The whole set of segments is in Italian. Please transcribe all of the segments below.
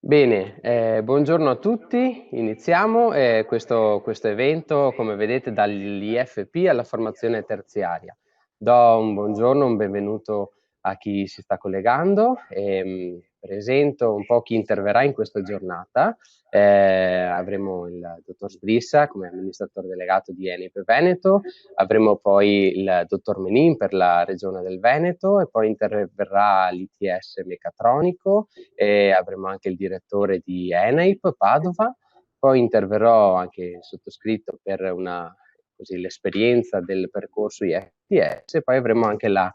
Bene, buongiorno a tutti. Iniziamo questo evento, come vedete, dall'IFP alla formazione terziaria. Do un buongiorno, un benvenuto a chi si sta collegando e presento un po' chi interverrà in questa giornata. Avremo il dottor Sbrissa come amministratore delegato di ENIP Veneto, avremo poi il dottor Menin per la regione del Veneto e poi interverrà l'ITS Meccatronico e avremo anche il direttore di ENAIP Padova, poi interverrò anche il sottoscritto per l'esperienza del percorso IFTS e poi avremo anche la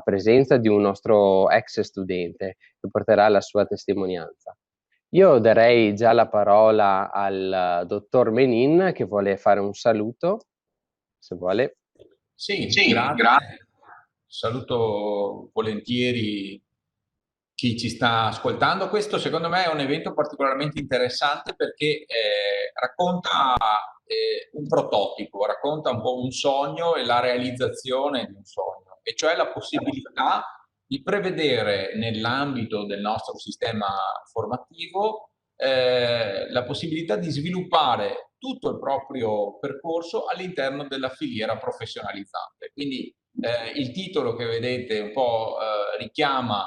presenza di un nostro ex studente che porterà la sua testimonianza. Io darei già la parola al dottor Menin che vuole fare un saluto, se vuole. Sì, grazie. Saluto volentieri chi ci sta ascoltando. Questo secondo me è un evento particolarmente interessante perché racconta un prototipo, racconta un po' un sogno e la realizzazione di un sogno, e cioè la possibilità di prevedere nell'ambito del nostro sistema formativo la possibilità di sviluppare tutto il proprio percorso all'interno della filiera professionalizzante. Quindi il titolo che vedete un po' richiama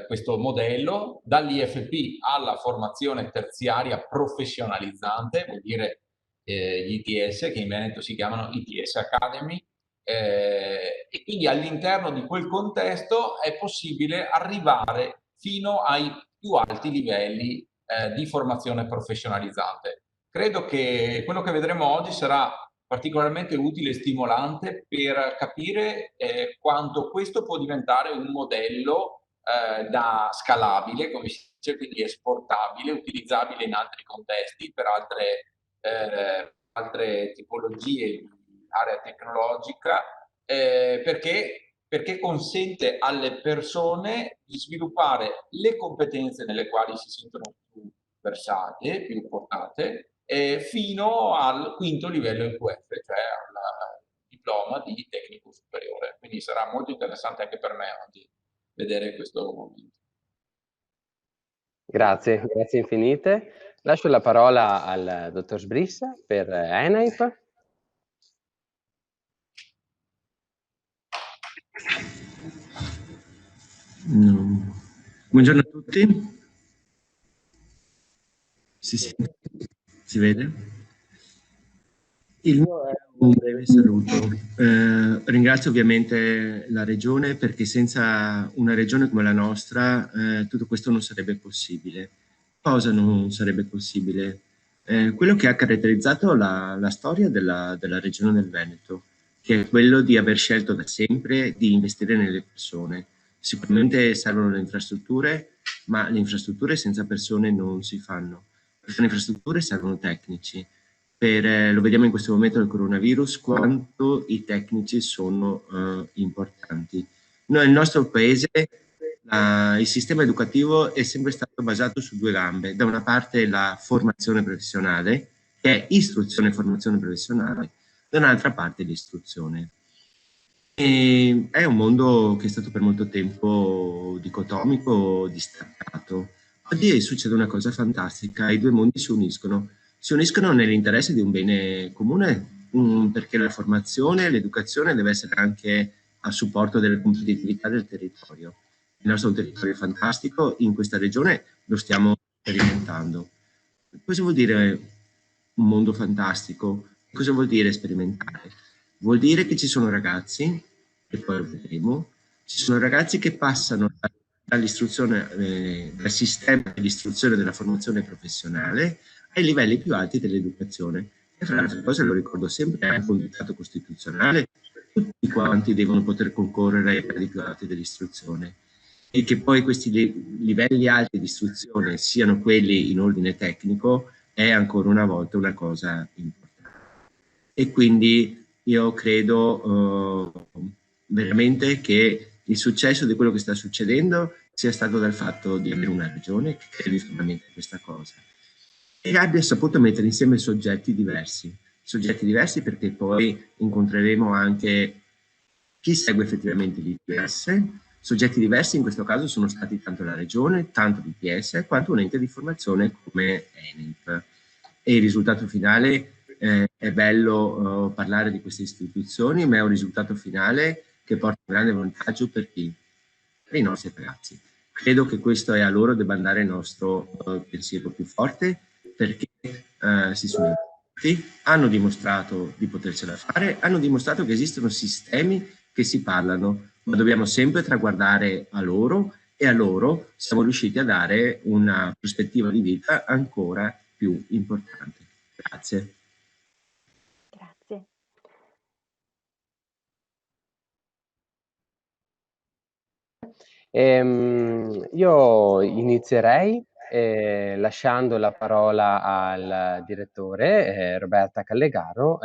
questo modello, dall'IFP alla formazione terziaria professionalizzante, vuol dire gli ITS, che in Veneto si chiamano ITS Academy, e quindi all'interno di quel contesto è possibile arrivare fino ai più alti livelli di formazione professionalizzante. Credo che quello che vedremo oggi sarà particolarmente utile e stimolante per capire quanto questo può diventare un modello da scalabile, come si dice, quindi esportabile, utilizzabile in altri contesti, per altre tipologie di area tecnologica, perché consente alle persone di sviluppare le competenze nelle quali si sentono più versate, più portate, fino al quinto livello IQF, cioè al diploma di tecnico superiore. Quindi sarà molto interessante anche per me oggi vedere questo momento. Grazie, grazie infinite. Lascio la parola al dottor Sbrissa per ENAIP. Buongiorno a tutti. Si sente? Si vede? Il mio è un breve saluto. Ringrazio ovviamente la Regione, perché senza una Regione come la nostra tutto questo non sarebbe possibile. Cosa non sarebbe possibile? Quello che ha caratterizzato la storia della Regione del Veneto, che è quello di aver scelto da sempre di investire nelle persone. Sicuramente servono le infrastrutture, ma le infrastrutture senza persone non si fanno. Per fare infrastrutture servono tecnici. Lo vediamo in questo momento del coronavirus, quanto i tecnici sono importanti. Noi nel nostro paese il sistema educativo è sempre stato basato su due gambe: da una parte la formazione professionale, che è istruzione e formazione professionale, da un'altra parte l'istruzione. È un mondo che è stato per molto tempo dicotomico, distaccato. Oggi succede una cosa fantastica: i due mondi si uniscono nell'interesse di un bene comune, perché la formazione e l'educazione deve essere anche a supporto della competitività del territorio. Il nostro territorio è fantastico, in questa regione lo stiamo sperimentando. Cosa vuol dire un mondo fantastico? Cosa vuol dire sperimentare? Vuol dire che ci sono ragazzi, e poi lo vedremo, ci sono ragazzi che passano dall'istruzione, dal sistema dell'istruzione e della formazione professionale ai livelli più alti dell'educazione. E fra le altre cose, lo ricordo sempre, è anche un dettato costituzionale: tutti quanti devono poter concorrere ai livelli più alti dell'istruzione. E che poi questi livelli alti di istruzione siano quelli in ordine tecnico è ancora una volta una cosa importante. E quindi io credo veramente che il successo di quello che sta succedendo sia stato dal fatto di avere una regione che crede solamente in questa cosa e abbia saputo mettere insieme soggetti diversi perché poi incontreremo anche chi segue effettivamente l'ITS, Soggetti diversi in questo caso sono stati tanto la Regione, tanto l'ITS, quanto un ente di formazione come ENIP. E il risultato finale, è bello parlare di queste istituzioni, ma è un risultato finale che porta un grande vantaggio per chi? Per i nostri ragazzi. Credo che questo è a loro debba andare il nostro pensiero più forte, perché si sono impegnati, hanno dimostrato di potercela fare, hanno dimostrato che esistono sistemi che si parlano, ma dobbiamo sempre traguardare a loro, e a loro siamo riusciti a dare una prospettiva di vita ancora più importante. Grazie. Grazie. Io inizierei lasciando la parola al direttore Roberta Callegaro,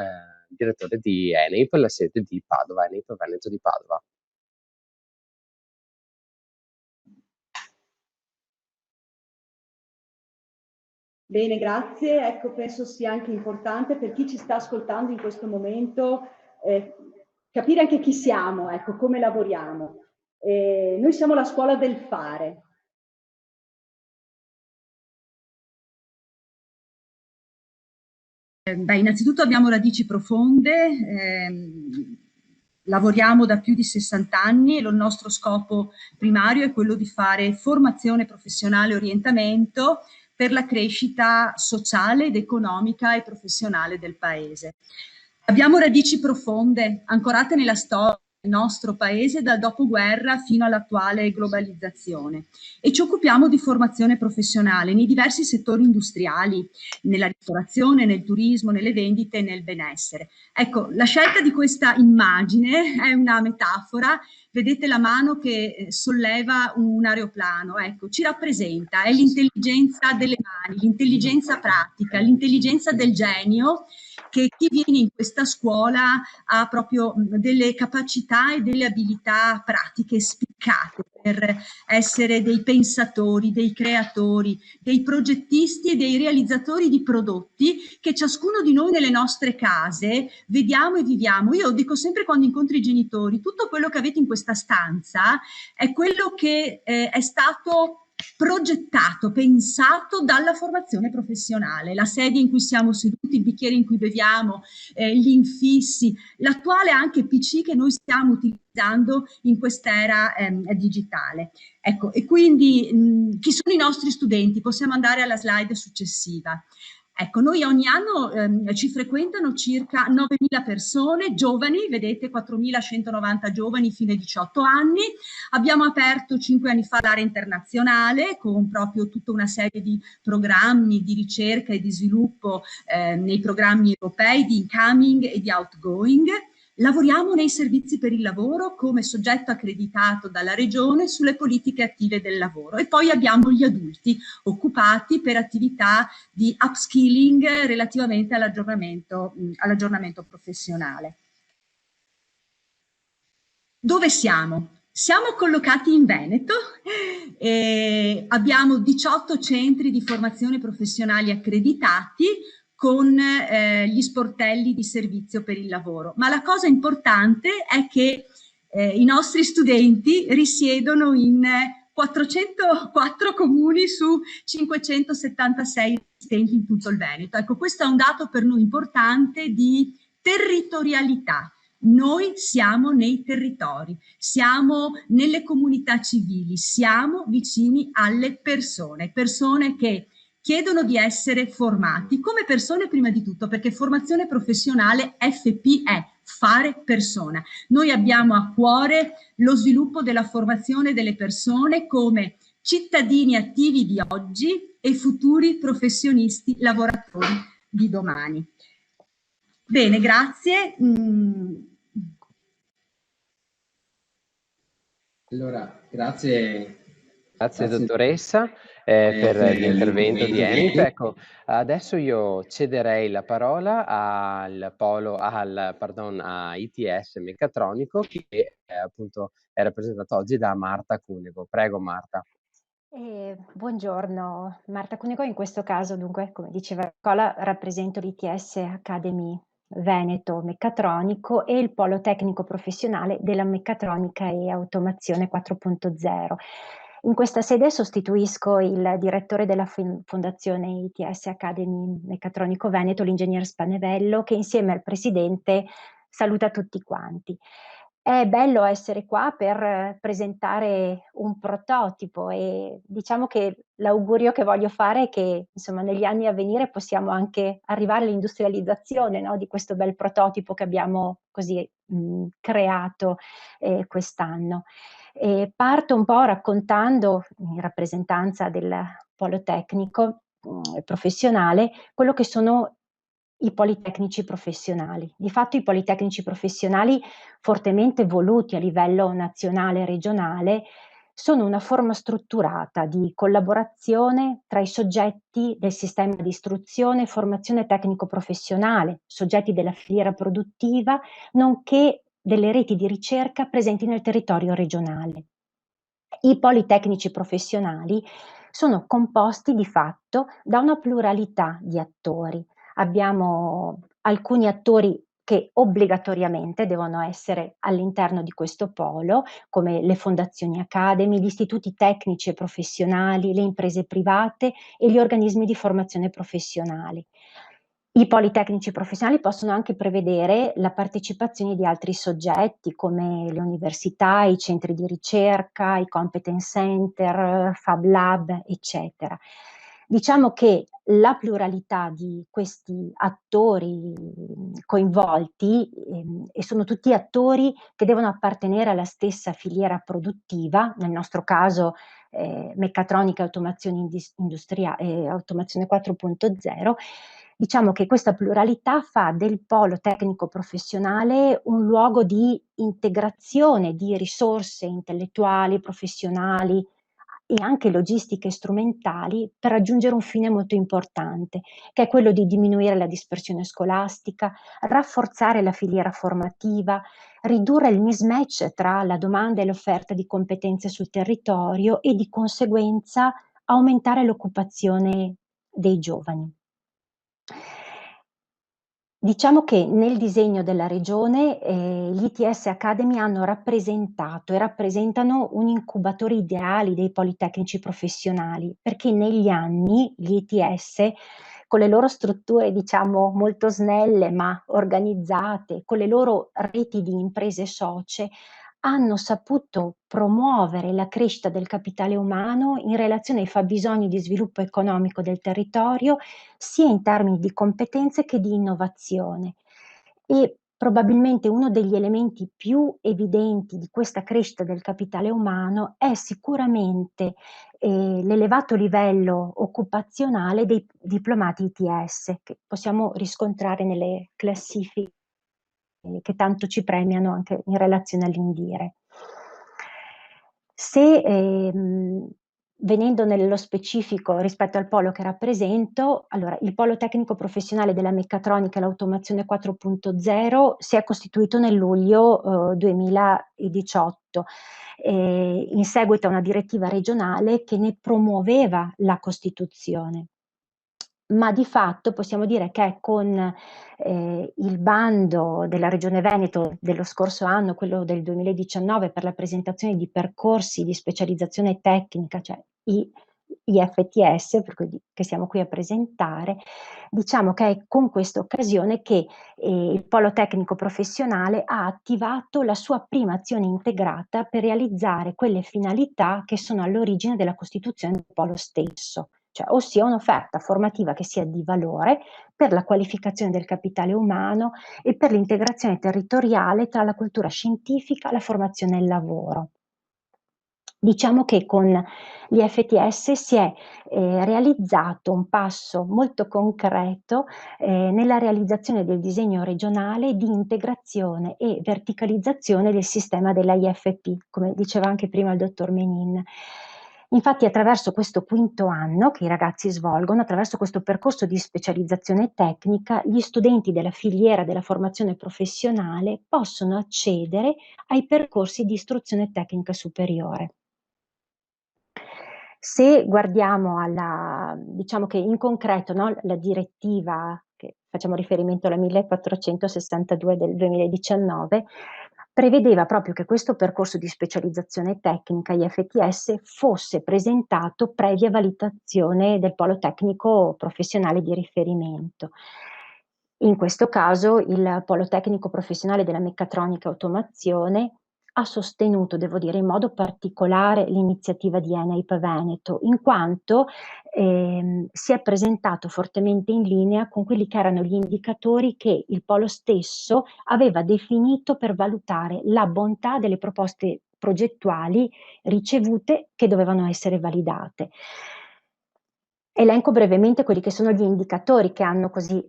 direttore di ENIP, la sede di Padova, ENIP Veneto di Padova. Bene, grazie. Ecco, penso sia anche importante per chi ci sta ascoltando in questo momento capire anche chi siamo, ecco, come lavoriamo. Noi siamo la scuola del fare. Innanzitutto abbiamo radici profonde, lavoriamo da più di 60 anni e il nostro scopo primario è quello di fare formazione professionale e orientamento per la crescita sociale ed economica e professionale del Paese. Abbiamo radici profonde, ancorate nella storia del nostro Paese dal dopoguerra fino all'attuale globalizzazione, e ci occupiamo di formazione professionale nei diversi settori industriali, nella ristorazione, nel turismo, nelle vendite e nel benessere. Ecco, la scelta di questa immagine è una metafora. Vedete la mano che solleva un aeroplano, ecco, ci rappresenta, è l'intelligenza delle mani, l'intelligenza pratica, l'intelligenza del genio, che chi viene in questa scuola ha proprio delle capacità e delle abilità pratiche spiccate per essere dei pensatori, dei creatori, dei progettisti e dei realizzatori di prodotti che ciascuno di noi nelle nostre case vediamo e viviamo. Io dico sempre, quando incontro i genitori, tutto quello che avete in questa stanza è quello che è stato progettato, pensato dalla formazione professionale, la sedia in cui siamo seduti, il bicchiere in cui beviamo, gli infissi, l'attuale anche PC che noi stiamo utilizzando in quest'era digitale. Ecco, e quindi chi sono i nostri studenti? Possiamo andare alla slide successiva. Ecco, noi ogni anno ci frequentano circa 9.000 persone, giovani, vedete 4.190 giovani fino ai 18 anni. Abbiamo aperto 5 anni fa l'area internazionale con proprio tutta una serie di programmi di ricerca e di sviluppo nei programmi europei di incoming e di outgoing. Lavoriamo nei servizi per il lavoro come soggetto accreditato dalla Regione sulle politiche attive del lavoro, e poi abbiamo gli adulti occupati per attività di upskilling relativamente all'aggiornamento professionale. Dove siamo? Siamo collocati in Veneto, abbiamo 18 centri di formazione professionali accreditati con gli sportelli di servizio per il lavoro. Ma la cosa importante è che i nostri studenti risiedono in 404 comuni su 576 esistenti in tutto il Veneto. Ecco, questo è un dato per noi importante di territorialità. Noi siamo nei territori, siamo nelle comunità civili, siamo vicini alle persone, persone che chiedono di essere formati come persone prima di tutto, perché formazione professionale FP è fare persona. Noi abbiamo a cuore lo sviluppo della formazione delle persone come cittadini attivi di oggi e futuri professionisti lavoratori di domani. Bene, grazie. Allora, grazie. Grazie dottoressa per l'intervento di ENIP. Ecco, adesso io cederei la parola a ITS Meccatronico, che appunto è rappresentato oggi da Marta Cunego. Prego Marta. Buongiorno, Marta Cunego in questo caso, dunque, come diceva Nicola, rappresento l'ITS Academy Veneto Meccatronico e il Polo Tecnico Professionale della Meccatronica e Automazione 4.0. In questa sede sostituisco il direttore della Fondazione ITS Academy Meccatronico Veneto, l'ingegner Spanevello, che insieme al presidente saluta tutti quanti. È bello essere qua per presentare un prototipo e diciamo che l'augurio che voglio fare è che insomma negli anni a venire possiamo anche arrivare all'industrializzazione, no, di questo bel prototipo che abbiamo così creato quest'anno. Parto un po' raccontando in rappresentanza del polo tecnico professionale quello che sono i politecnici professionali. Di fatto i politecnici professionali fortemente voluti a livello nazionale e regionale sono una forma strutturata di collaborazione tra i soggetti del sistema di istruzione e formazione tecnico-professionale, soggetti della filiera produttiva, nonché delle reti di ricerca presenti nel territorio regionale. I politecnici professionali sono composti di fatto da una pluralità di attori. Abbiamo alcuni attori che obbligatoriamente devono essere all'interno di questo polo, come le fondazioni academy, gli istituti tecnici e professionali, le imprese private e gli organismi di formazione professionale. I politecnici professionali possono anche prevedere la partecipazione di altri soggetti come le università, i centri di ricerca, i competence center, Fab Lab, eccetera. Diciamo che la pluralità di questi attori coinvolti, e sono tutti attori che devono appartenere alla stessa filiera produttiva, nel nostro caso meccatronica e automazione automazione 4.0, diciamo che questa pluralità fa del polo tecnico professionale un luogo di integrazione di risorse intellettuali, professionali e anche logistiche e strumentali per raggiungere un fine molto importante, che è quello di diminuire la dispersione scolastica, rafforzare la filiera formativa, ridurre il mismatch tra la domanda e l'offerta di competenze sul territorio e di conseguenza aumentare l'occupazione dei giovani. Diciamo che nel disegno della regione gli ITS Academy hanno rappresentato e rappresentano un incubatore ideale dei politecnici professionali, perché negli anni gli ITS, con le loro strutture diciamo molto snelle ma organizzate, con le loro reti di imprese socie, hanno saputo promuovere la crescita del capitale umano in relazione ai fabbisogni di sviluppo economico del territorio, sia in termini di competenze che di innovazione. E probabilmente uno degli elementi più evidenti di questa crescita del capitale umano è sicuramente l'elevato livello occupazionale dei diplomati ITS, che possiamo riscontrare nelle classifiche che tanto ci premiano anche in relazione all'INDIRE. Se venendo nello specifico rispetto al polo che rappresento, allora il polo tecnico professionale della meccatronica e l'automazione 4.0 si è costituito nel luglio 2018 in seguito a una direttiva regionale che ne promuoveva la costituzione. Ma di fatto possiamo dire che con il bando della Regione Veneto dello scorso anno, quello del 2019, per la presentazione di percorsi di specializzazione tecnica, cioè IFTS, per cui che siamo qui a presentare, diciamo che è con questa occasione che il Polo Tecnico Professionale ha attivato la sua prima azione integrata per realizzare quelle finalità che sono all'origine della costituzione del Polo stesso. Cioè, ossia un'offerta formativa che sia di valore per la qualificazione del capitale umano e per l'integrazione territoriale tra la cultura scientifica, la formazione e il lavoro. Diciamo che con l'IFTS si è realizzato un passo molto concreto nella realizzazione del disegno regionale di integrazione e verticalizzazione del sistema della IFP, come diceva anche prima il dottor Menin. Infatti attraverso questo quinto anno che i ragazzi svolgono, attraverso questo percorso di specializzazione tecnica, gli studenti della filiera della formazione professionale possono accedere ai percorsi di istruzione tecnica superiore. Se guardiamo diciamo che in concreto, no, la direttiva che facciamo riferimento alla 1462 del 2019, prevedeva proprio che questo percorso di specializzazione tecnica IFTS fosse presentato previa valutazione del polo tecnico professionale di riferimento. In questo caso il polo tecnico professionale della meccatronica e automazione ha sostenuto, devo dire, in modo particolare l'iniziativa di ENAIP Veneto, in quanto si è presentato fortemente in linea con quelli che erano gli indicatori che il polo stesso aveva definito per valutare la bontà delle proposte progettuali ricevute che dovevano essere validate. Elenco brevemente quelli che sono gli indicatori che hanno così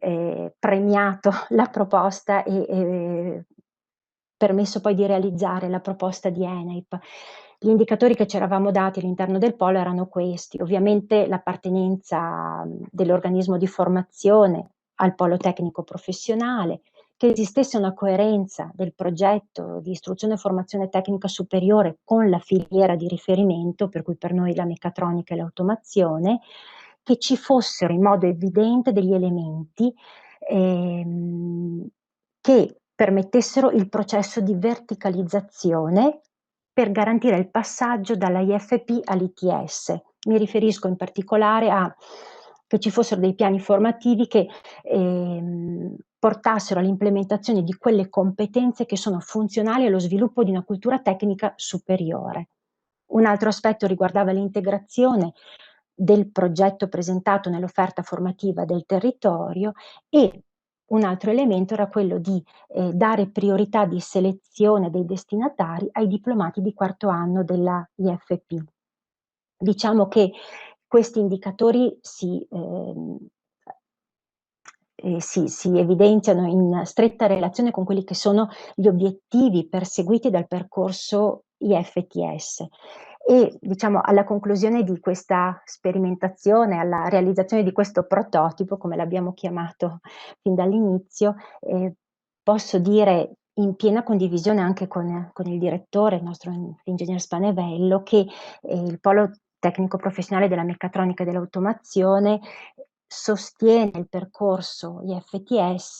premiato la proposta e permesso poi di realizzare la proposta di ENAIP. Gli indicatori che ci eravamo dati all'interno del polo erano questi: ovviamente l'appartenenza dell'organismo di formazione al polo tecnico professionale, che esistesse una coerenza del progetto di istruzione e formazione tecnica superiore con la filiera di riferimento, per cui per noi la meccatronica e l'automazione, che ci fossero in modo evidente degli elementi che permettessero il processo di verticalizzazione per garantire il passaggio dalla IFP all'ITS. Mi riferisco in particolare a che ci fossero dei piani formativi che portassero all'implementazione di quelle competenze che sono funzionali allo sviluppo di una cultura tecnica superiore. Un altro aspetto riguardava l'integrazione del progetto presentato nell'offerta formativa del territorio, e un altro elemento era quello di dare priorità di selezione dei destinatari ai diplomati di quarto anno della IFP. Diciamo che questi indicatori si evidenziano in stretta relazione con quelli che sono gli obiettivi perseguiti dal percorso IFTS. E diciamo alla conclusione di questa sperimentazione, alla realizzazione di questo prototipo, come l'abbiamo chiamato fin dall'inizio, posso dire in piena condivisione anche con il direttore, il nostro ingegner Spanevello, che il polo tecnico professionale della meccatronica e dell'automazione sostiene il percorso IFTS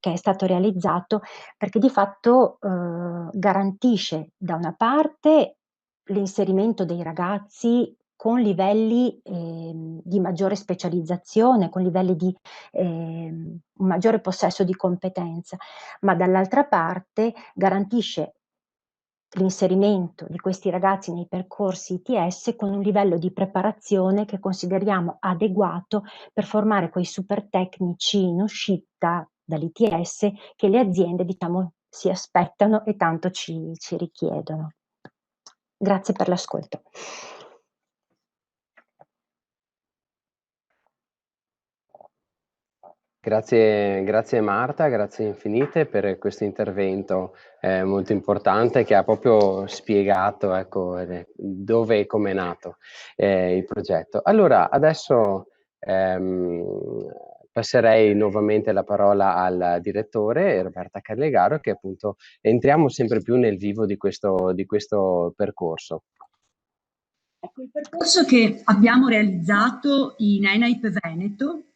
che è stato realizzato, perché di fatto garantisce da una parte l'inserimento dei ragazzi con livelli di maggiore specializzazione, con livelli di un maggiore possesso di competenza, ma dall'altra parte garantisce l'inserimento di questi ragazzi nei percorsi ITS con un livello di preparazione che consideriamo adeguato per formare quei super tecnici in uscita dall'ITS che le aziende, diciamo, si aspettano e tanto ci richiedono. Grazie per l'ascolto. Grazie Marta, grazie infinite per questo intervento molto importante che ha proprio spiegato, ecco, dove e come è nato il progetto. Allora, adesso passerei nuovamente la parola al direttore Roberta Callegaro, che appunto entriamo sempre più nel vivo di questo percorso. Ecco, il percorso che abbiamo realizzato in ENAIP Veneto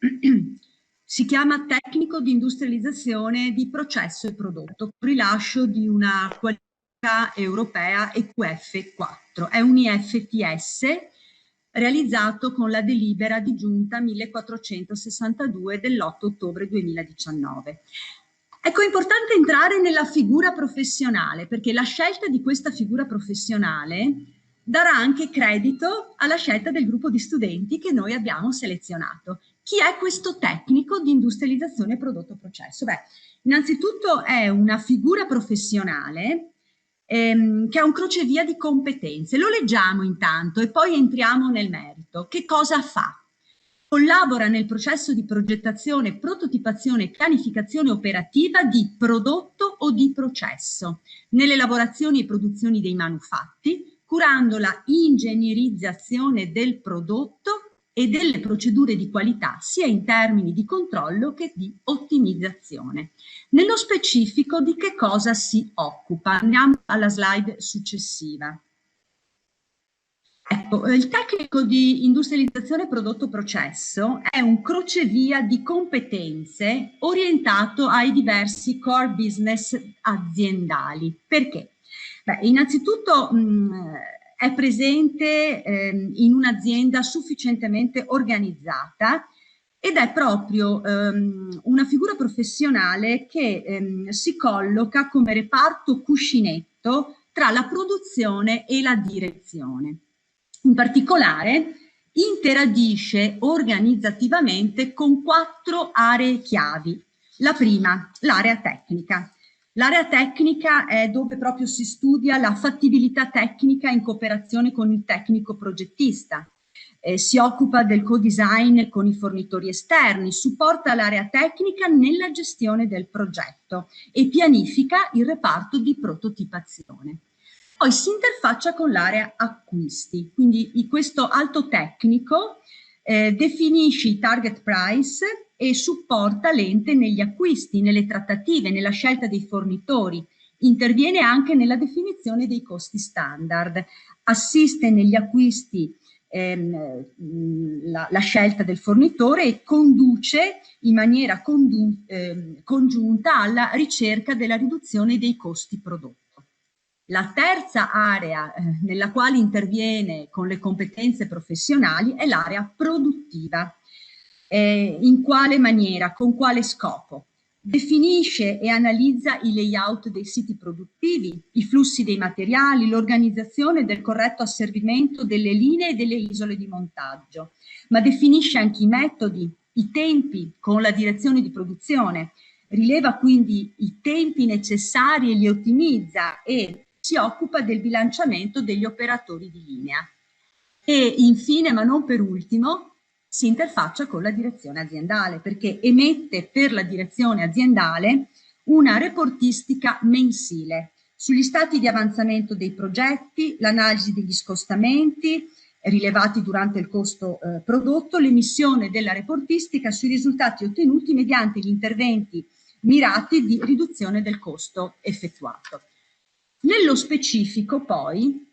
si chiama Tecnico di industrializzazione di processo e prodotto, con rilascio di una qualifica europea EQF4. È un IFTS realizzato con la delibera di giunta 1462 dell'8 ottobre 2019. Ecco, è importante entrare nella figura professionale, perché la scelta di questa figura professionale darà anche credito alla scelta del gruppo di studenti che noi abbiamo selezionato. Chi è questo tecnico di industrializzazione prodotto processo? Beh, innanzitutto è una figura professionale che ha un crocevia di competenze. Lo leggiamo intanto e poi entriamo nel merito. Che cosa fa? Collabora nel processo di progettazione, prototipazione e pianificazione operativa di prodotto o di processo, nelle lavorazioni e produzioni dei manufatti, curando la ingegnerizzazione del prodotto e delle procedure di qualità, sia in termini di controllo che di ottimizzazione. Nello specifico di che cosa si occupa? Andiamo alla slide successiva. Ecco, il tecnico di industrializzazione prodotto processo è un crocevia di competenze orientato ai diversi core business aziendali. Perché? Beh, innanzitutto è presente in un'azienda sufficientemente organizzata ed è proprio una figura professionale che si colloca come reparto cuscinetto tra la produzione e la direzione. In particolare interagisce organizzativamente con 4 aree chiavi. La prima, l'area tecnica. L'area tecnica è dove proprio si studia la fattibilità tecnica in cooperazione con il tecnico progettista. Si occupa del co-design con i fornitori esterni, supporta l'area tecnica nella gestione del progetto e pianifica il reparto di prototipazione. Poi si interfaccia con l'area acquisti, quindi questo alto tecnico definisce i target price e supporta l'ente negli acquisti, nelle trattative, nella scelta dei fornitori, interviene anche nella definizione dei costi standard, assiste negli acquisti la scelta del fornitore e conduce in maniera congiunta alla ricerca della riduzione dei costi prodotti. La terza area nella quale interviene con le competenze professionali è l'area produttiva. In quale maniera? Con quale scopo? Definisce e analizza i layout dei siti produttivi, i flussi dei materiali, l'organizzazione del corretto asservimento delle linee e delle isole di montaggio, ma definisce anche i metodi, i tempi con la direzione di produzione, rileva quindi i tempi necessari e li ottimizza e si occupa del bilanciamento degli operatori di linea. E infine, ma non per ultimo, si interfaccia con la direzione aziendale perché emette per la direzione aziendale una reportistica mensile sugli stati di avanzamento dei progetti, l'analisi degli scostamenti rilevati durante il costo prodotto, l'emissione della reportistica sui risultati ottenuti mediante gli interventi mirati di riduzione del costo effettuato. Nello specifico poi,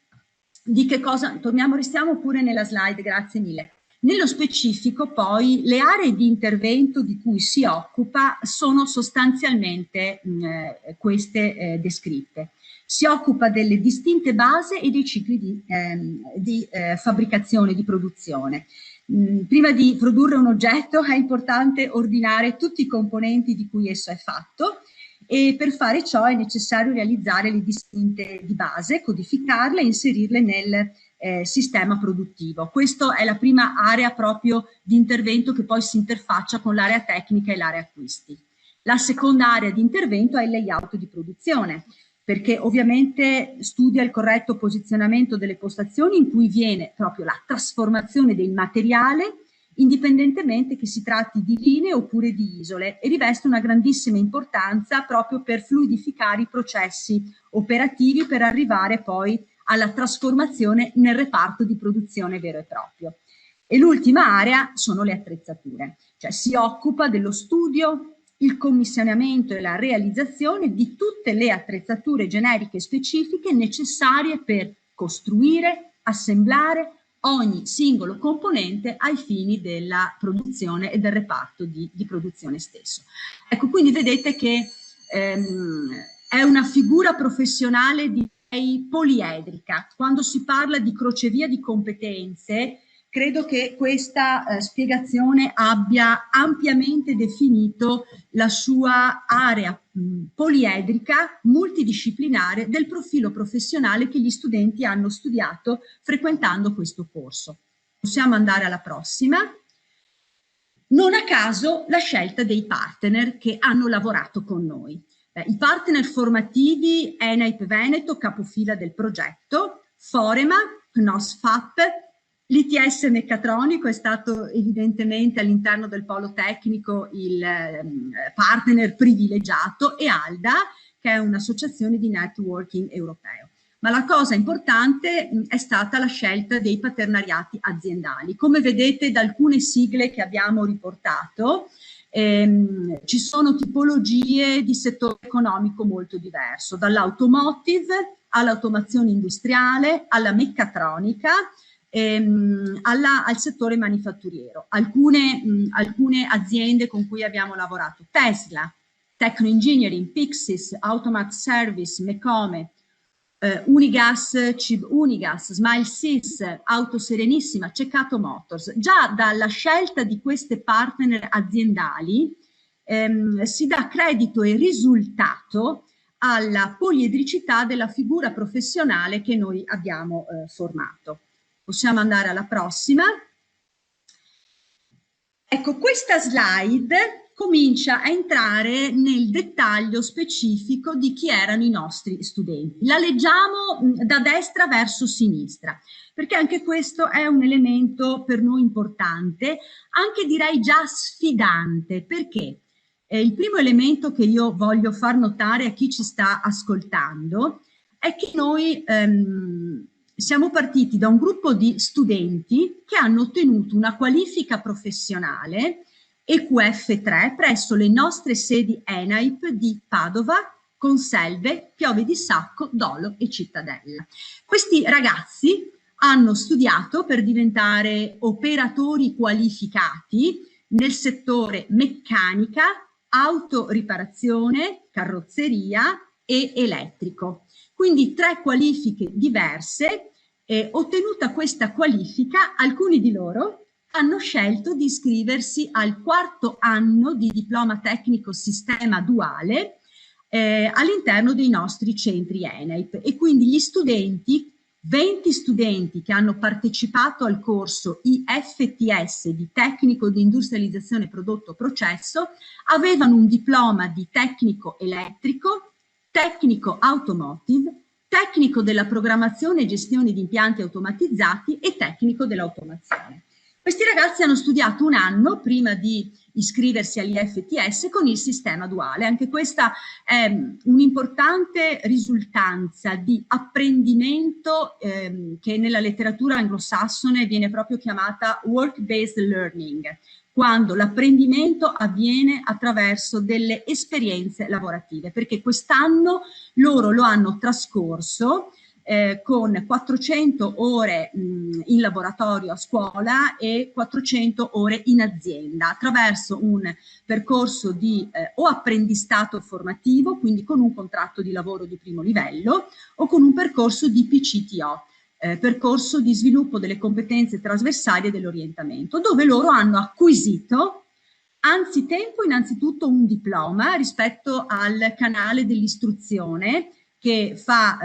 di che cosa, restiamo pure nella slide, grazie mille. Nello specifico poi le aree di intervento di cui si occupa sono sostanzialmente queste descritte. Si occupa delle distinte basi e dei cicli di fabbricazione, di produzione. Prima di produrre un oggetto è importante ordinare tutti i componenti di cui esso è fatto e per fare ciò è necessario realizzare le distinte di base, codificarle e inserirle nel sistema produttivo. Questa è la prima area proprio di intervento che poi si interfaccia con l'area tecnica e l'area acquisti. La seconda area di intervento è il layout di produzione, perché ovviamente studia il corretto posizionamento delle postazioni in cui viene proprio la trasformazione del materiale indipendentemente che si tratti di linee oppure di isole e riveste una grandissima importanza proprio per fluidificare i processi operativi per arrivare poi alla trasformazione nel reparto di produzione vero e proprio. E l'ultima area sono le attrezzature, cioè si occupa dello studio, il commissionamento e la realizzazione di tutte le attrezzature generiche specifiche necessarie per costruire, assemblare ogni singolo componente ai fini della produzione e del reparto di produzione stesso. Ecco, quindi vedete che è una figura professionale poliedrica. Quando si parla di crocevia di competenze, credo che questa spiegazione abbia ampiamente definito la sua area poliedrica, multidisciplinare del profilo professionale che gli studenti hanno studiato frequentando questo corso. Possiamo andare alla prossima. Non a caso la scelta dei partner che hanno lavorato con noi. I partner formativi ENAIP Veneto, capofila del progetto, Forema, CNOSFAP, l'ITS Meccatronico è stato evidentemente all'interno del polo tecnico il partner privilegiato e ALDA, che è un'associazione di networking europeo. Ma la cosa importante è stata la scelta dei partenariati aziendali. Come vedete da alcune sigle che abbiamo riportato, ci sono tipologie di settore economico molto diverso, dall'automotive all'automazione industriale, alla meccatronica, al settore manifatturiero. Alcune aziende con cui abbiamo lavorato: Tesla, Tecno Engineering, Pixis, Automat Service, Mecome, Unigas, Cib Unigas, Smile Sys, Auto Serenissima, Ceccato Motors. Già dalla scelta di queste partner aziendali si dà credito e risultato alla poliedricità della figura professionale che noi abbiamo formato. Possiamo andare alla prossima. Ecco, questa slide comincia a entrare nel dettaglio specifico di chi erano i nostri studenti. La leggiamo da destra verso sinistra, perché anche questo è un elemento per noi importante, anche direi già sfidante. Perché? Il primo elemento che io voglio far notare a chi ci sta ascoltando è che noi siamo partiti da un gruppo di studenti che hanno ottenuto una qualifica professionale EQF3 presso le nostre sedi ENAIP di Padova, Conselve, Piove di Sacco, Dolo e Cittadella. Questi ragazzi hanno studiato per diventare operatori qualificati nel settore meccanica, autoriparazione, carrozzeria e elettrico. Quindi 3 qualifiche diverse. Ottenuta questa qualifica, alcuni di loro hanno scelto di iscriversi al 4º anno di diploma tecnico sistema duale all'interno dei nostri centri ENAIP, e quindi gli studenti, 20 studenti che hanno partecipato al corso IFTS di tecnico di industrializzazione prodotto processo, avevano un diploma di tecnico elettrico, tecnico automotive, tecnico della programmazione e gestione di impianti automatizzati e tecnico dell'automazione. Questi ragazzi hanno studiato un anno prima di iscriversi all'IFTS con il sistema duale. Anche questa è un'importante risultanza di apprendimento che nella letteratura anglosassone viene proprio chiamata work-based learning, quando l'apprendimento avviene attraverso delle esperienze lavorative, perché quest'anno loro lo hanno trascorso con 400 ore in laboratorio a scuola e 400 ore in azienda, attraverso un percorso di o apprendistato formativo, quindi con un contratto di lavoro di primo livello, o con un percorso di PCTO, percorso di sviluppo delle competenze trasversali e dell'orientamento, dove loro hanno acquisito anzitempo innanzitutto un diploma rispetto al canale dell'istruzione che fa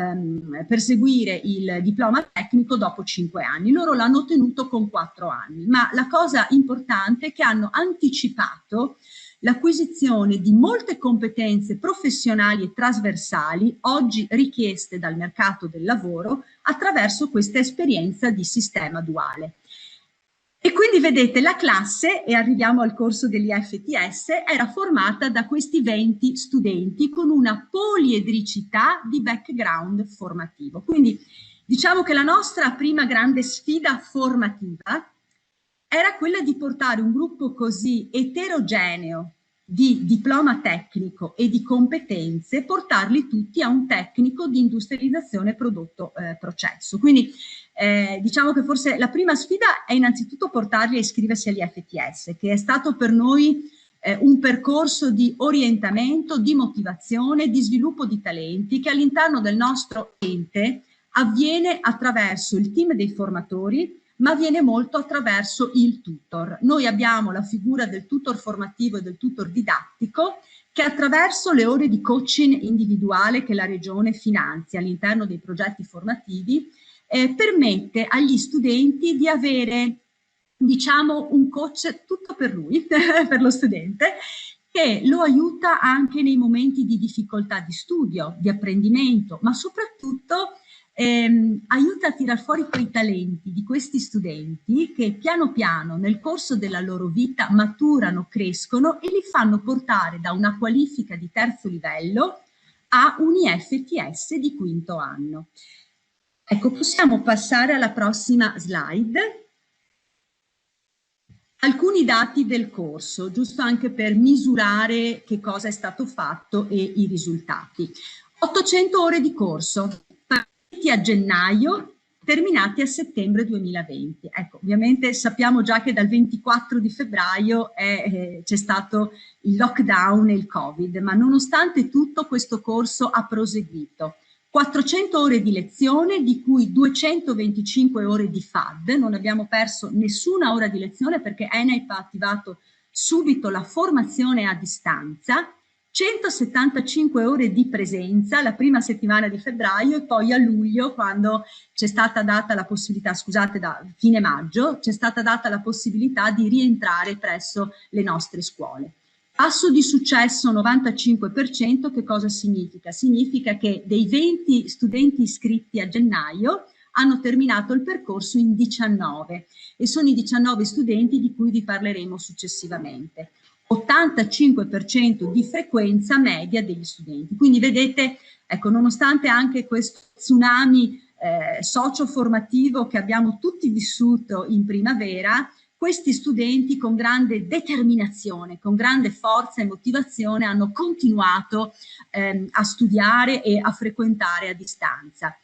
perseguire il diploma tecnico dopo 5 anni. Loro l'hanno ottenuto con 4 anni, ma la cosa importante è che hanno anticipato l'acquisizione di molte competenze professionali e trasversali oggi richieste dal mercato del lavoro attraverso questa esperienza di sistema duale. E quindi vedete, la classe, e arriviamo al corso dell'IFTS, era formata da questi 20 studenti con una poliedricità di background formativo. Quindi diciamo che la nostra prima grande sfida formativa era quella di portare un gruppo così eterogeneo di diploma tecnico e di competenze, portarli tutti a un tecnico di industrializzazione prodotto processo. Quindi diciamo che forse la prima sfida è innanzitutto portarli a iscriversi agli FTS, che è stato per noi un percorso di orientamento, di motivazione, di sviluppo di talenti, che all'interno del nostro ente avviene attraverso il team dei formatori, ma avviene molto attraverso il tutor. Noi abbiamo la figura del tutor formativo e del tutor didattico, che attraverso le ore di coaching individuale che la Regione finanzia all'interno dei progetti formativi, permette agli studenti di avere, diciamo, un coach tutto per lui, per lo studente, che lo aiuta anche nei momenti di difficoltà di studio, di apprendimento, ma soprattutto aiuta a tirar fuori quei talenti di questi studenti che piano piano nel corso della loro vita maturano, crescono e li fanno portare da una qualifica di 3° livello a un IFTS di 5° anno. Ecco, possiamo passare alla prossima slide. Alcuni dati del corso, giusto anche per misurare che cosa è stato fatto e i risultati. 800 ore di corso, partiti a gennaio, terminati a settembre 2020. Ecco, ovviamente sappiamo già che dal 24 di febbraio c'è stato il lockdown e il Covid, ma nonostante tutto questo corso ha proseguito. 400 ore di lezione, di cui 225 ore di FAD, non abbiamo perso nessuna ora di lezione perché ENAIP ha attivato subito la formazione a distanza, 175 ore di presenza la prima settimana di febbraio e poi a luglio, quando c'è stata data la possibilità, scusate, da fine maggio, c'è stata data la possibilità di rientrare presso le nostre scuole. Tasso di successo 95%, che cosa significa? Significa che dei 20 studenti iscritti a gennaio hanno terminato il percorso in 19 e sono i 19 studenti di cui vi parleremo successivamente. 85% di frequenza media degli studenti. Quindi vedete, ecco, nonostante anche questo tsunami socio-formativo che abbiamo tutti vissuto in primavera, questi studenti con grande determinazione, con grande forza e motivazione hanno continuato a studiare e a frequentare a distanza.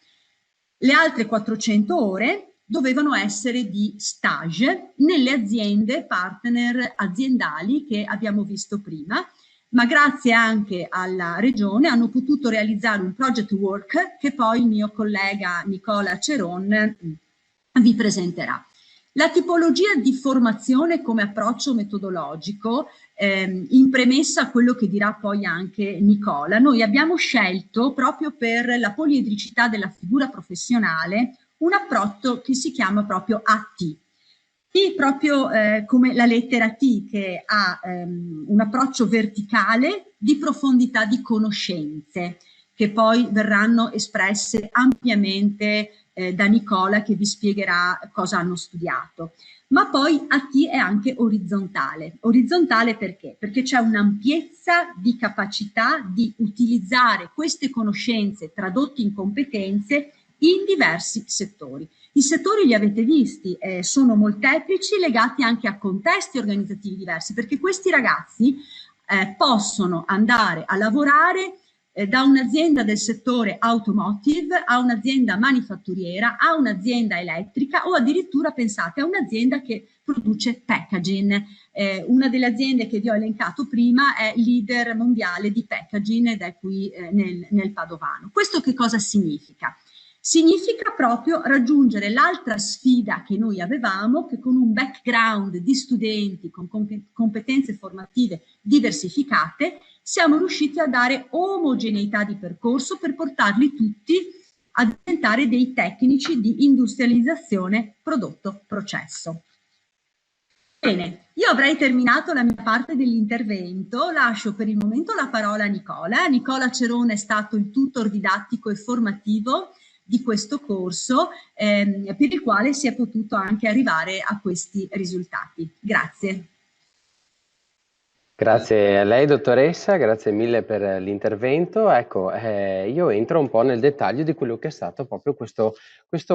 Le altre 400 ore dovevano essere di stage nelle aziende partner aziendali che abbiamo visto prima, ma grazie anche alla Regione hanno potuto realizzare un project work che poi il mio collega Nicola Ceron vi presenterà. La tipologia di formazione come approccio metodologico, in premessa a quello che dirà poi anche Nicola, noi abbiamo scelto proprio per la poliedricità della figura professionale un approccio che si chiama proprio AT. T proprio come la lettera T, che ha un approccio verticale di profondità di conoscenze, che poi verranno espresse ampiamente da Nicola, che vi spiegherà cosa hanno studiato. Ma poi AT è anche orizzontale. Orizzontale perché? Perché c'è un'ampiezza di capacità di utilizzare queste conoscenze tradotte in competenze in diversi settori. I settori li avete visti, sono molteplici, legati anche a contesti organizzativi diversi, perché questi ragazzi possono andare a lavorare da un'azienda del settore automotive a un'azienda manifatturiera, a un'azienda elettrica o addirittura, pensate, a un'azienda che produce packaging. Una delle aziende che vi ho elencato prima è leader mondiale di packaging ed è qui nel Padovano. Questo che cosa significa? Significa proprio raggiungere l'altra sfida che noi avevamo, che con un background di studenti con competenze formative diversificate siamo riusciti a dare omogeneità di percorso per portarli tutti a diventare dei tecnici di industrializzazione prodotto-processo. Bene, io avrei terminato la mia parte dell'intervento, lascio per il momento la parola a Nicola. Nicola Cerone è stato il tutor didattico e formativo di questo corso per il quale si è potuto anche arrivare a questi risultati. Grazie. Grazie a lei dottoressa, grazie mille per l'intervento. Ecco, io entro un po' nel dettaglio di quello che è stato proprio questo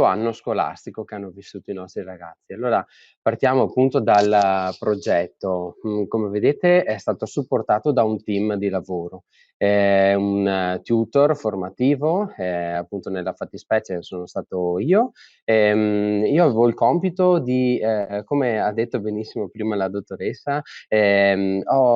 anno scolastico che hanno vissuto i nostri ragazzi. Allora, partiamo appunto dal progetto. Come vedete è stato supportato da un team di lavoro, un tutor formativo, appunto nella fattispecie sono stato io. Io avevo il compito di, come ha detto benissimo prima la dottoressa, ho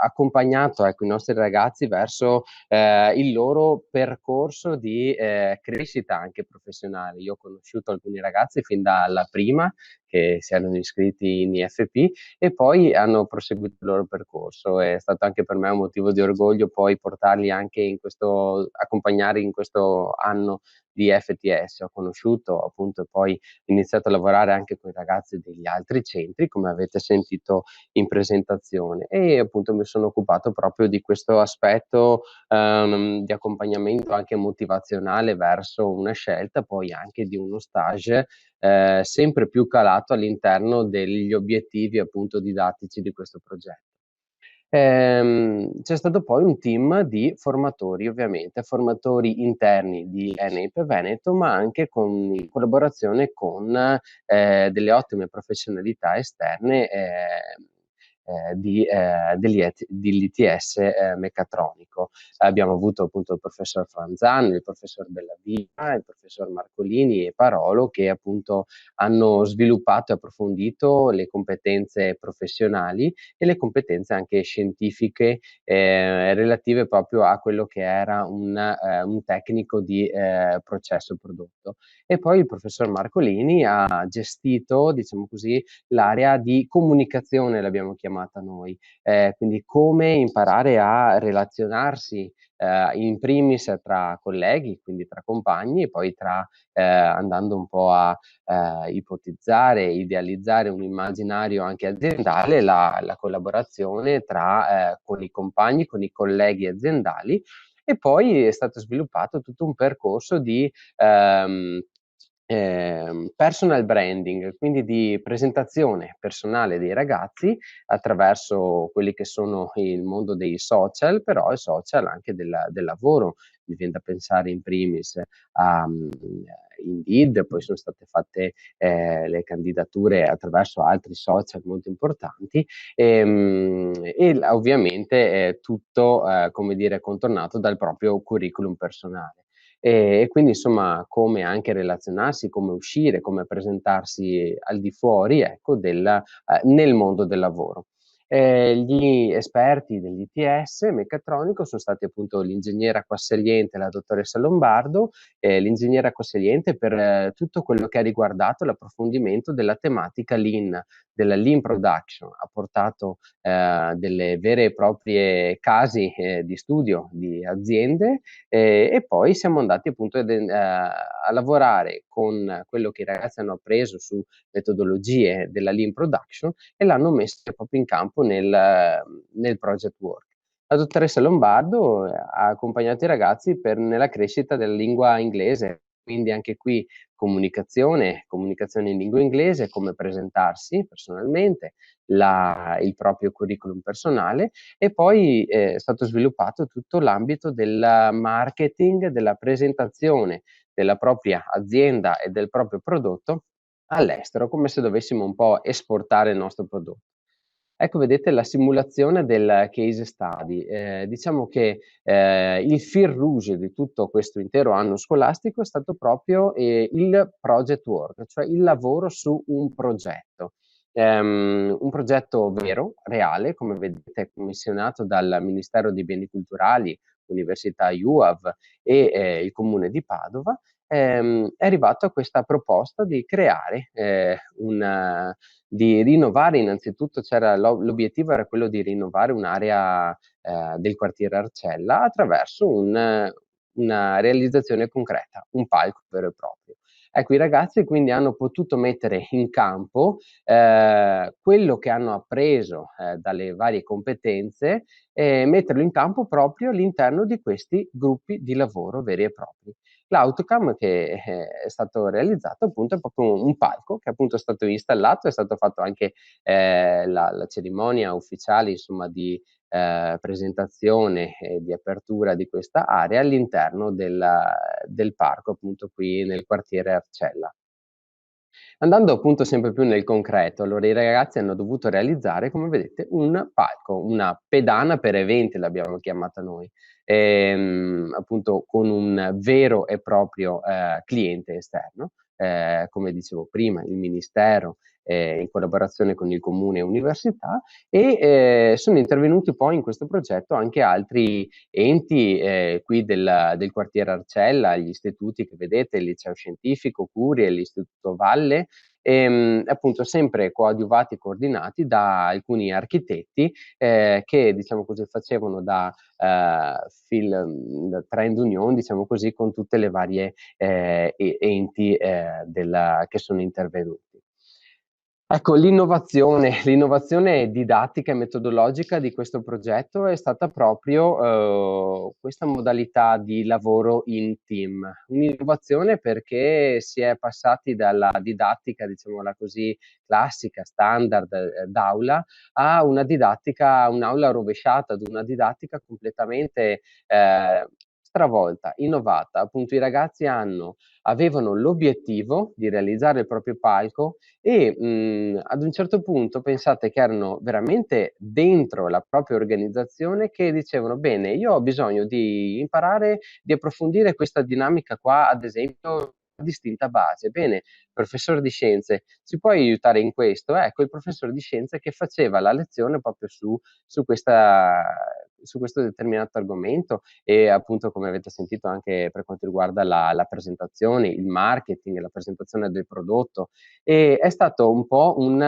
accompagnato, ecco, i nostri ragazzi verso il loro percorso di crescita anche professionale. Io ho conosciuto alcuni ragazzi fin dalla prima che si erano iscritti in IFP e poi hanno proseguito il loro percorso. È stato anche per me un motivo di orgoglio poi portarli anche in questo, accompagnare in questo anno di FTS. Ho conosciuto appunto e poi iniziato a lavorare anche con i ragazzi degli altri centri, come avete sentito in presentazione, e appunto mi sono occupato proprio di questo aspetto di accompagnamento anche motivazionale verso una scelta, poi anche di uno stage sempre più calato all'interno degli obiettivi appunto didattici di questo progetto. C'è stato poi un team di formatori, ovviamente, formatori interni di ENAIP Veneto, ma anche in collaborazione con delle ottime professionalità esterne dell'ITS meccatronico. Abbiamo avuto appunto il professor Franzan, il professor Bellavia, il professor Marcolini e Parolo, che appunto hanno sviluppato e approfondito le competenze professionali e le competenze anche scientifiche relative proprio a quello che era un tecnico di processo prodotto. E poi il professor Marcolini ha gestito, diciamo così, l'area di comunicazione, l'abbiamo chiamata noi, quindi come imparare a relazionarsi in primis tra colleghi, quindi tra compagni, e poi andando un po' a ipotizzare, idealizzare un immaginario anche aziendale, la collaborazione con i compagni, con i colleghi aziendali. E poi è stato sviluppato tutto un percorso di personal branding, quindi di presentazione personale dei ragazzi attraverso quelli che sono il mondo dei social, però i social anche del lavoro. Mi viene da pensare in primis a Indeed, poi sono state fatte le candidature attraverso altri social molto importanti e ovviamente tutto, come dire, contornato dal proprio curriculum personale. E quindi insomma come anche relazionarsi, come uscire, come presentarsi al di fuori, ecco, nel mondo del lavoro. Gli esperti dell'ITS meccatronico sono stati appunto l'ingegnera Quasseliente e la dottoressa Lombardo, l'ingegnera Quasseliente per tutto quello che ha riguardato l'approfondimento della tematica Lean, della Lean Production, ha portato delle vere e proprie casi di studio di aziende e poi siamo andati appunto a lavorare con quello che i ragazzi hanno appreso su metodologie della Lean Production e l'hanno messo proprio in campo nel project work. La dottoressa Lombardo ha accompagnato i ragazzi nella crescita della lingua inglese, quindi anche qui comunicazione in lingua inglese, come presentarsi personalmente, il proprio curriculum personale e poi è stato sviluppato tutto l'ambito del marketing, della presentazione della propria azienda e del proprio prodotto all'estero, come se dovessimo un po' esportare il nostro prodotto. Ecco, vedete la simulazione del case study. Diciamo che il fil rouge di tutto questo intero anno scolastico è stato proprio il project work, cioè il lavoro su un progetto. Un progetto vero, reale, come vedete commissionato dal Ministero dei Beni Culturali, Università UAV e il Comune di Padova, è arrivato a questa proposta di creare di rinnovare innanzitutto, l'obiettivo era quello di rinnovare un'area del quartiere Arcella attraverso una realizzazione concreta, un palco vero e proprio. Ecco, i ragazzi quindi hanno potuto mettere in campo quello che hanno appreso dalle varie competenze e metterlo in campo proprio all'interno di questi gruppi di lavoro veri e propri. L'outcome che è stato realizzato appunto è proprio un palco che appunto è stato installato, è stato fatto anche la cerimonia ufficiale insomma di presentazione e di apertura di questa area all'interno del parco appunto qui nel quartiere Arcella. Andando appunto sempre più nel concreto, allora i ragazzi hanno dovuto realizzare, come vedete, un palco, una pedana per eventi l'abbiamo chiamata noi, appunto con un vero e proprio cliente esterno, come dicevo prima, il Ministero in collaborazione con il Comune e Università e sono intervenuti poi in questo progetto anche altri enti qui del quartiere Arcella, gli istituti che vedete, il Liceo Scientifico, Curie, l'Istituto Valle, appunto sempre coadiuvati e coordinati da alcuni architetti che diciamo così facevano da trend union diciamo così con tutte le varie enti che sono intervenuti. Ecco, l'innovazione didattica e metodologica di questo progetto è stata proprio questa modalità di lavoro in team. Un'innovazione perché si è passati dalla didattica, diciamola così, classica, standard d'aula, a una didattica, un'aula rovesciata, ad una didattica completamente stravolta, innovata. Appunto i ragazzi avevano l'obiettivo di realizzare il proprio palco e ad un certo punto pensate che erano veramente dentro la propria organizzazione che dicevano: bene, io ho bisogno di imparare, di approfondire questa dinamica qua, ad esempio distinta base. Bene, professore di scienze, ci puoi aiutare in questo? Ecco, il professore di scienze che faceva la lezione proprio su questo determinato argomento e appunto, come avete sentito, anche per quanto riguarda la presentazione, il marketing, la presentazione del prodotto. E è stato un po' un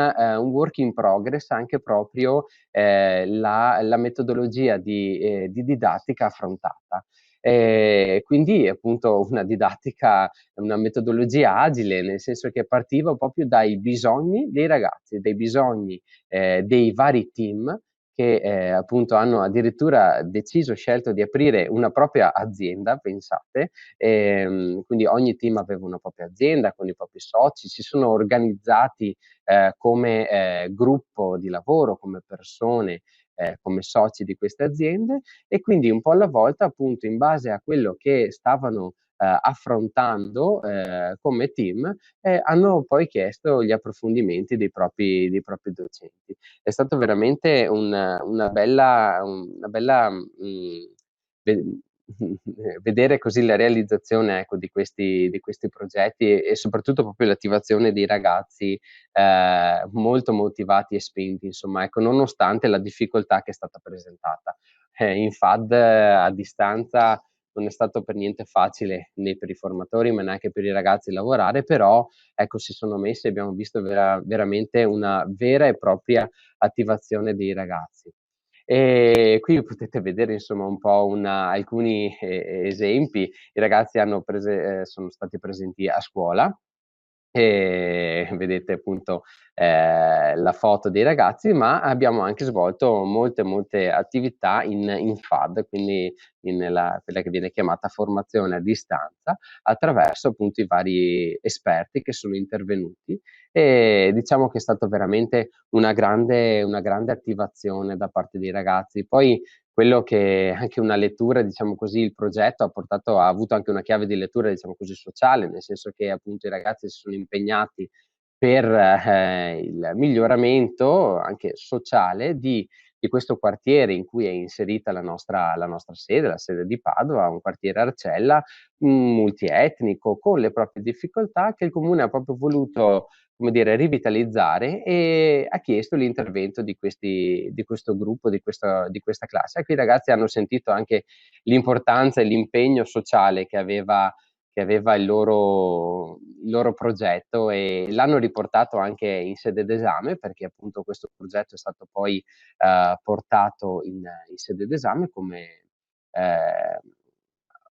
work in progress anche proprio la metodologia di didattica affrontata. Quindi appunto una didattica, una metodologia agile, nel senso che partiva proprio dai bisogni dei ragazzi, dai bisogni dei vari team che appunto hanno addirittura scelto di aprire una propria azienda, pensate, quindi ogni team aveva una propria azienda con i propri soci, si sono organizzati come gruppo di lavoro, come persone, come soci di queste aziende e quindi un po' alla volta, appunto, in base a quello che stavano affrontando come team, hanno poi chiesto gli approfondimenti dei propri docenti. È stato veramente una bella vedere così la realizzazione, ecco, di questi progetti e soprattutto proprio l'attivazione dei ragazzi molto motivati e spinti, insomma, ecco, nonostante la difficoltà che è stata presentata. In FAD a distanza non è stato per niente facile né per i formatori ma neanche per i ragazzi lavorare, però ecco, si sono messi e abbiamo visto veramente una vera e propria attivazione dei ragazzi. E qui potete vedere insomma un po' alcuni esempi. I ragazzi sono stati presenti a scuola e vedete appunto la foto dei ragazzi, ma abbiamo anche svolto molte attività in FAD, quindi quella che viene chiamata formazione a distanza, attraverso appunto i vari esperti che sono intervenuti e diciamo che è stato veramente una grande attivazione da parte dei ragazzi. Poi quello che anche una lettura, diciamo così, il progetto ha avuto anche una chiave di lettura, diciamo così, sociale, nel senso che appunto i ragazzi si sono impegnati per il miglioramento anche sociale di questo quartiere in cui è inserita la nostra sede, la sede di Padova, un quartiere Arcella, multietnico, con le proprie difficoltà, che il comune ha proprio voluto, come dire, rivitalizzare e ha chiesto l'intervento di questo gruppo, di questa classe. Ecco, i ragazzi hanno sentito anche l'importanza e l'impegno sociale che aveva il loro progetto e l'hanno riportato anche in sede d'esame, perché appunto questo progetto è stato poi portato in sede d'esame come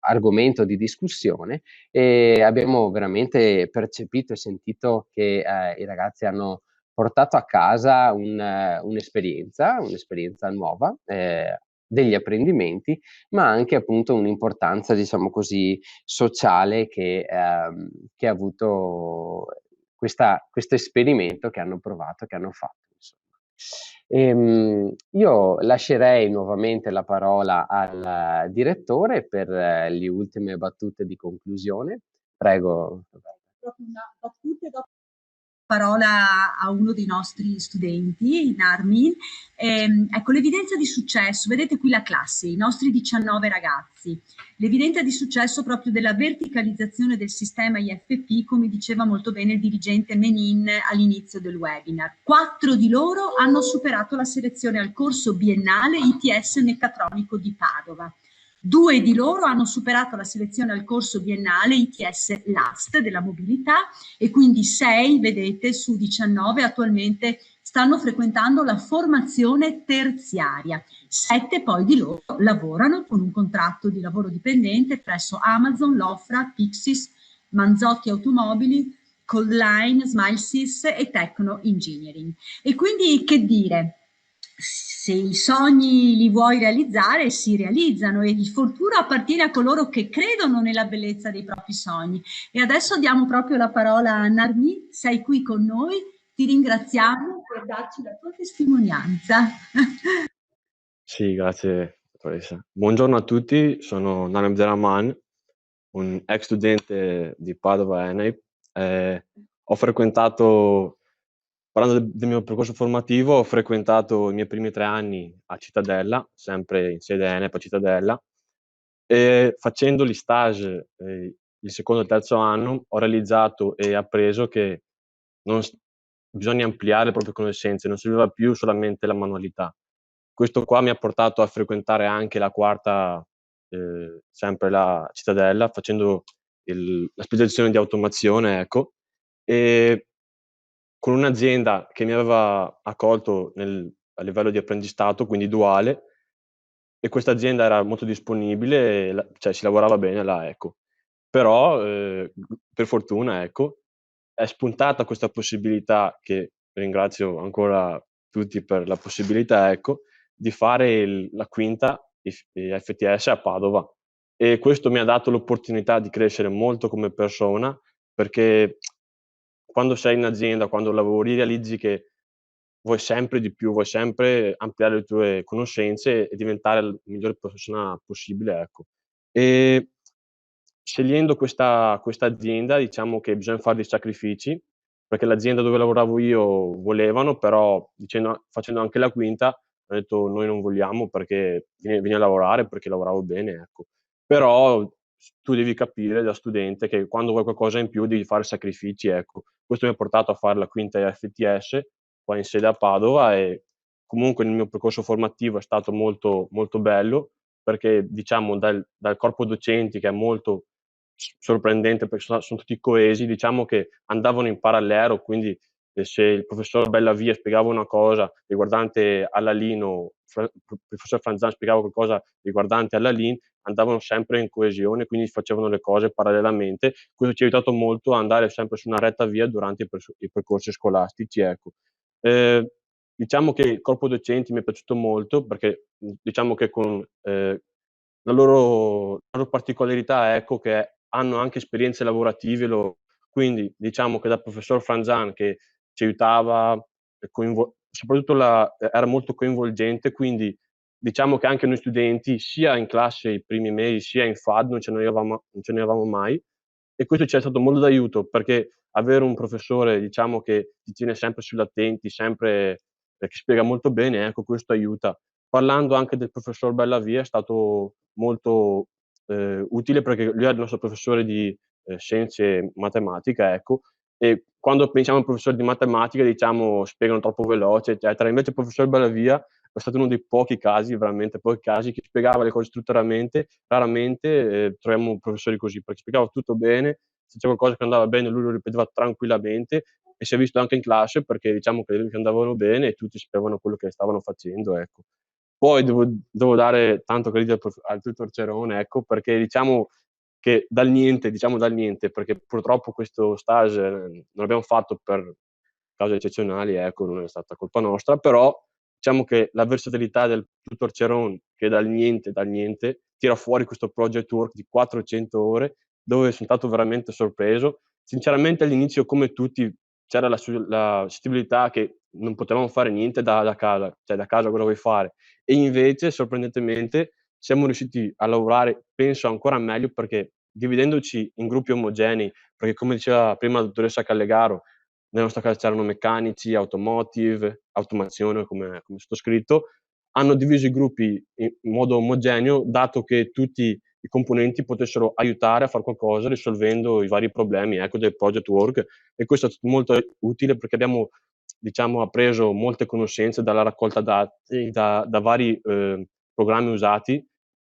argomento di discussione e abbiamo veramente percepito e sentito che i ragazzi hanno portato a casa un'esperienza nuova, degli apprendimenti, ma anche appunto un'importanza, diciamo così, sociale che ha avuto questo esperimento che hanno provato, che hanno fatto, insomma. Io lascerei nuovamente la parola al direttore per le ultime battute di conclusione. Prego. Proprio una battuta dopo parola a uno dei nostri studenti, Narmin. Ecco, l'evidenza di successo, vedete qui la classe, i nostri 19 ragazzi, l'evidenza di successo proprio della verticalizzazione del sistema IFP, come diceva molto bene il dirigente Menin all'inizio del webinar. 4 di loro hanno superato la selezione al corso biennale ITS Meccatronico di Padova. 2 di loro hanno superato la selezione al corso biennale ITS LAST della mobilità e quindi 6, vedete, su 19 attualmente stanno frequentando la formazione terziaria. 7 poi di loro lavorano con un contratto di lavoro dipendente presso Amazon, Lofra, Pixis, Manzotti Automobili, Coldline, Smilesys e Tecno Engineering. E quindi che dire? Se i sogni li vuoi realizzare, si realizzano e il futuro appartiene a coloro che credono nella bellezza dei propri sogni. E adesso diamo proprio la parola a Narmi, sei qui con noi, ti ringraziamo per darci la tua testimonianza. Sì, grazie Buongiorno a tutti, sono Nanem Abderrahman, un ex studente di Padova ENAIP. Ho frequentato, parlando del mio percorso formativo, ho frequentato i miei primi 3 anni a Cittadella, sempre in sede ENAIP a Cittadella, e facendo gli stage il secondo e il terzo anno ho realizzato e appreso che bisogna ampliare le proprie conoscenze, non serviva più solamente la manualità. Questo qua mi ha portato a frequentare anche la quarta, sempre la Cittadella, facendo la specializzazione di automazione, ecco, e con un'azienda che mi aveva accolto a livello di apprendistato, quindi duale, e questa azienda era molto disponibile, cioè si lavorava bene là, ecco. Però, per fortuna, ecco, è spuntata questa possibilità, che ringrazio ancora tutti per la possibilità, ecco, di fare la quinta FTS a Padova. E questo mi ha dato l'opportunità di crescere molto come persona, perché quando sei in azienda, quando lavori, realizzi che vuoi sempre di più, vuoi sempre ampliare le tue conoscenze e diventare il migliore persona possibile, ecco. E scegliendo questa azienda, diciamo che bisogna fare dei sacrifici, perché l'azienda dove lavoravo io volevano, però facendo anche la quinta, hanno detto: "Noi non vogliamo perché vieni a lavorare", perché lavoravo bene, ecco. Però tu devi capire da studente che quando vuoi qualcosa in più devi fare sacrifici, ecco. Questo mi ha portato a fare la quinta FTS qua in sede a Padova, e comunque nel mio percorso formativo è stato molto, molto bello, perché diciamo dal corpo docenti, che è molto sorprendente perché son tutti coesi, diciamo che andavano in parallelo, quindi se il professor Bellavia spiegava una cosa riguardante alla Lean, o il professor Franzan spiegava qualcosa riguardante alla Lean, andavano sempre in coesione, quindi facevano le cose parallelamente. Questo ci ha aiutato molto a andare sempre su una retta via durante i percorsi scolastici, ecco. Ehm, diciamo che il corpo docenti mi è piaciuto molto perché, diciamo che con, la loro particolarità, ecco, che hanno anche esperienze lavorative, quindi diciamo che dal professor Franzan, che ci aiutava e soprattutto era molto coinvolgente, quindi diciamo che anche noi studenti, sia in classe i primi mesi, sia in FAD, non ce ne eravamo mai, e questo ci è stato molto d'aiuto, perché avere un professore, diciamo, che ti tiene sempre sull'attenti, sempre che spiega molto bene, ecco, questo aiuta. Parlando anche del professor Bellavia, è stato molto, utile, perché lui è il nostro professore di, scienze e matematica, ecco, e quando pensiamo al professore di matematica diciamo spiegano troppo veloce, eccetera. Invece il professor Bellavia è stato uno dei pochi casi, veramente pochi casi, che spiegava le cose strutturalmente. Raramente, troviamo professori così, perché spiegava tutto bene, se c'è qualcosa che andava bene lui lo ripeteva tranquillamente, e si è visto anche in classe, perché diciamo che le riunioni andavano bene e tutti sapevano quello che stavano facendo, ecco. Poi devo dare tanto credito al tutor Cerone, ecco, perché diciamo che dal niente, perché purtroppo questo stage non l'abbiamo fatto per cause eccezionali, ecco, non è stata colpa nostra, però diciamo che la versatilità del tutor Ceron, che dal niente tira fuori questo project work di 400 ore, dove son stato veramente sorpreso. Sinceramente all'inizio, come tutti, c'era la sensibilità che non potevamo fare niente da casa, cioè da casa cosa vuoi fare? E invece sorprendentemente siamo riusciti a lavorare, penso, ancora meglio, perché dividendoci in gruppi omogenei, perché come diceva prima la dottoressa Callegaro, nella nostra classe c'erano meccanici, automotive, automazione come sottoscritto, hanno diviso i gruppi in modo omogeneo, dato che tutti i componenti potessero aiutare a far qualcosa risolvendo i vari problemi, ecco, del project work, e questo è stato molto utile, perché abbiamo, diciamo, appreso molte conoscenze dalla raccolta dati, da vari, programmi usati,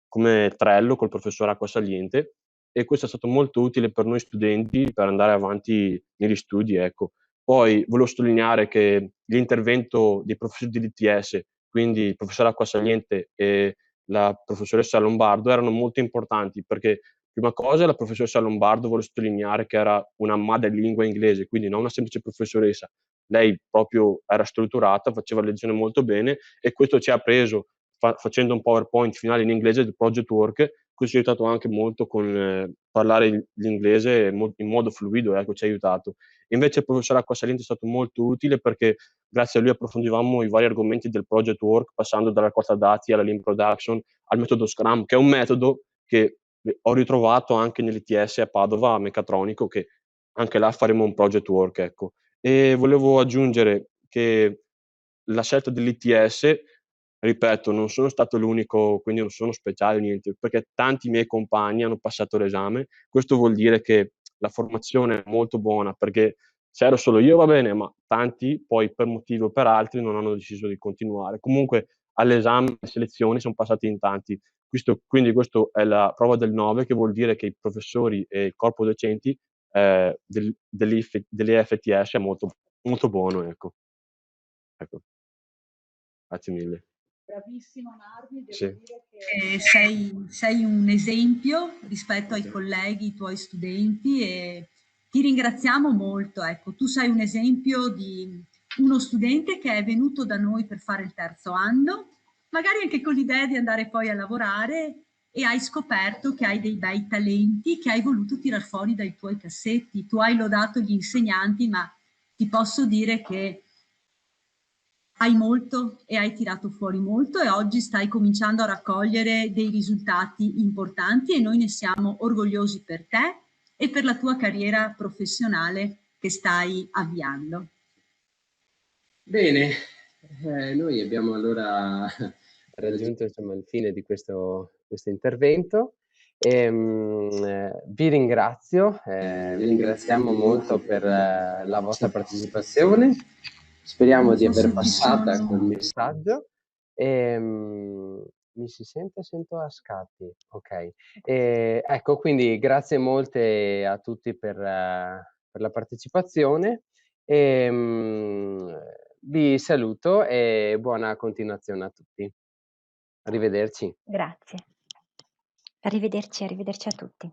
come Trello col professor Acquasaliente, e questo è stato molto utile per noi studenti per andare avanti negli studi, ecco. Poi volevo sottolineare che l'intervento dei professori dell'ITS, quindi il professor Acquasaliente e la professoressa Lombardo, erano molto importanti, perché prima cosa la professoressa Lombardo, voglio sottolineare che era una madrelingua inglese, quindi non una semplice professoressa. Lei proprio era strutturata, faceva lezione molto bene, e questo ci ha preso facendo un PowerPoint finale in inglese del project work, questo ci ha aiutato anche molto con parlare l'inglese in modo fluido, ecco, ci ha aiutato. Invece il professor Acquasalenti è stato molto utile perché grazie a lui approfondivamo i vari argomenti del project work, passando dalla raccolta dati alla lean production, al metodo Scrum, che è un metodo che ho ritrovato anche nell'ITS a Padova, a Meccatronico, che anche là faremo un project work, ecco. E volevo aggiungere che la scelta dell'ITS, ripeto, non sono stato l'unico, quindi non sono speciale, niente, perché tanti miei compagni hanno passato l'esame. Questo vuol dire che la formazione è molto buona, perché se ero solo io va bene, ma tanti poi per motivi o per altri non hanno deciso di continuare. Comunque all'esame, alle selezioni sono passati in tanti. Quindi questo è la prova del 9, che vuol dire che i professori e il corpo docenti dell'IFTS è molto, molto buono, ecco. Ecco. Grazie mille. Bravissimo Nardi, devo Sì. dire che sei un esempio rispetto ai colleghi, tuoi studenti, e ti ringraziamo molto. Ecco, tu sei un esempio di uno studente che è venuto da noi per fare il terzo anno, magari anche con l'idea di andare poi a lavorare, e hai scoperto che hai dei bei talenti che hai voluto tirar fuori dai tuoi cassetti. Tu hai lodato gli insegnanti, ma ti posso dire che hai molto e hai tirato fuori molto, e oggi stai cominciando a raccogliere dei risultati importanti, e noi ne siamo orgogliosi per te e per la tua carriera professionale che stai avviando. Bene, noi abbiamo allora raggiunto insomma il fine di questo intervento. Vi ringrazio, vi ringraziamo molto per la vostra partecipazione. Speriamo di aver passato quel messaggio. Mi si sente? Sento a scatti. Ok. Ecco, quindi grazie molte a tutti per la partecipazione. Vi saluto e buona continuazione a tutti. Arrivederci. Grazie. Arrivederci a tutti.